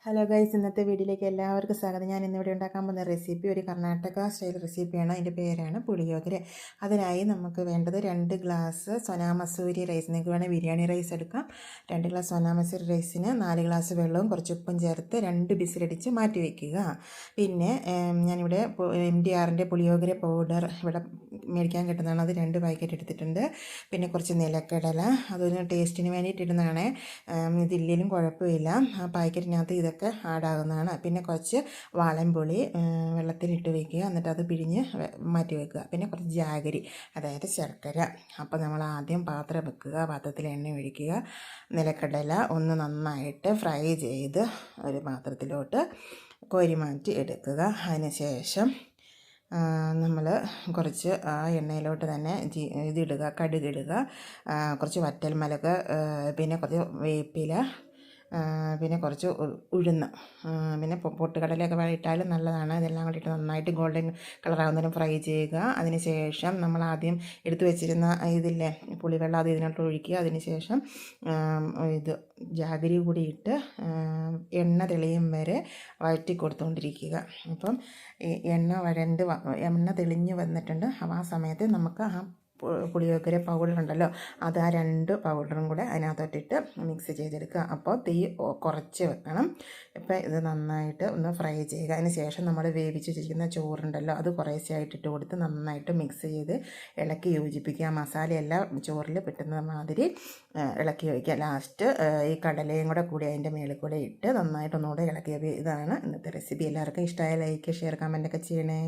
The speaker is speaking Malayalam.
ഹലോ ഗൈസ്, ഇന്നത്തെ വീഡിയോയിലേക്ക് എല്ലാവർക്കും സ്വാഗതം. ഞാൻ ഇന്നിവിടെ ഉണ്ടാക്കാൻ പോകുന്ന റെസിപ്പി ഒരു കർണാടക സ്റ്റൈൽ റെസിപ്പിയാണ്. അതിൻ്റെ പേരാണ് പുളിയോഗര. അതിനായി നമുക്ക് വേണ്ടത് 2 ഗ്ലാസ് സോനാ മസൂരി റൈസ്. നിങ്ങൾക്ക് വേണമെങ്കിൽ ബിരിയാണി റൈസ് എടുക്കാം. 2 ഗ്ലാസ് സോനാ മസൂരി റൈസിന് 4 ഗ്ലാസ് വെള്ളവും കുറച്ച് ഉപ്പും ചേർത്ത് 2 ബിസിലടിച്ച് മാറ്റി വയ്ക്കുക. പിന്നെ ഞാനിവിടെ MTRൻ്റെ പുളിയോഗര പൗഡർ ഇവിടെ മേടിക്കാൻ കിട്ടുന്നതാണ്. അത് 2 പാക്കറ്റ് എടുത്തിട്ടുണ്ട്. പിന്നെ കുറച്ച് നിലക്കടല, അതൊരു ടേസ്റ്റിന് വേണ്ടിയിട്ട് ഇടുന്നതാണ്. ഇതില്ലെങ്കിലും കുഴപ്പമില്ല. ആ പാക്കറ്റിനകത്ത് ഇതൊക്കെ ആഡാകുന്നതാണ്. പിന്നെ കുറച്ച് വാളൻപുളി വെള്ളത്തിലിട്ട് വയ്ക്കുക, എന്നിട്ട് അത് പിഴിഞ്ഞ് മാറ്റി വയ്ക്കുക. പിന്നെ കുറച്ച് ജാഗരി, അതായത് ശർക്കര. അപ്പോൾ നമ്മൾ ആദ്യം പാത്രം വെക്കുക, പാത്രത്തിൽ എണ്ണ ഒഴിക്കുക, നിലക്കടല ഒന്ന് നന്നായിട്ട് ഫ്രൈ ചെയ്ത് ഒരു പാത്രത്തിലോട്ട് കോരി മാറ്റി എടുക്കുക. അതിന് ശേഷം നമ്മൾ കുറച്ച് ആ എണ്ണയിലോട്ട് തന്നെ ഇതിടുക, കടുകിടുക, കുറച്ച് വറ്റൽമുളക്, പിന്നെ കുറച്ച് വേപ്പില, പിന്നെ കുറച്ച് ഉഴുന്ന്, പിന്നെ പൊട്ടുകടലയൊക്കെ ഇട്ടാലും നല്ലതാണ്. ഇതെല്ലാം കൂടി ഇട്ട് നന്നായിട്ട് ഗോൾഡൻ കളറാകുന്നതിനും ഫ്രൈ ചെയ്യുക. അതിന് ശേഷം നമ്മൾ ആദ്യം എടുത്തു വെച്ചിരുന്ന ഇതില്ലേ പുളിവെള്ളം, അത് ഇതിനോട്ട് ഒഴിക്കുക. അതിന് ശേഷം ഇത് ജാഗരി കൂടി ഇട്ട് എണ്ണ തെളിയും വരെ വഴറ്റി കൊടുത്തുകൊണ്ടിരിക്കുക. അപ്പം എണ്ണ തെളിഞ്ഞ് വന്നിട്ടുണ്ട്. അപ്പോൾ ആ സമയത്ത് നമുക്ക് ആ പുളിയോഗര പൗഡർ ഉണ്ടല്ലോ, അത് ആ 2 പൗഡറും കൂടെ അതിനകത്തോട്ടിട്ട് മിക്സ് ചെയ്തെടുക്കുക. അപ്പോൾ തീ കുറച്ച് വെക്കണം. ഇപ്പോൾ ഇത് നന്നായിട്ട് ഒന്ന് ഫ്രൈ ചെയ്യുക. അതിന് ശേഷം നമ്മൾ വേവിച്ച് വെച്ചിരിക്കുന്ന ചോറുണ്ടല്ലോ, അത് കുറേശ്ശെ ആയിട്ടിട്ട് കൊടുത്ത് നന്നായിട്ട് മിക്സ് ചെയ്ത് ഇളക്കി യോജിപ്പിക്കുക. മസാലയെല്ലാം ചോറിൽ പെട്ടുന്ന മാതിരി ഇളക്കി വയ്ക്കുക. ലാസ്റ്റ് ഈ കടലയും കൂടി അതിൻ്റെ മേളിൽ കൂടെ ഇട്ട് നന്നായിട്ട് ഒന്നുകൂടെ ഇളക്കി. ഇതാണ് ഇന്നത്തെ റെസിപ്പി. എല്ലാവർക്കും ഇഷ്ടമായ ലൈക്ക്, ഷെയർ, കമൻറ്റൊക്കെ ചെയ്യണേ.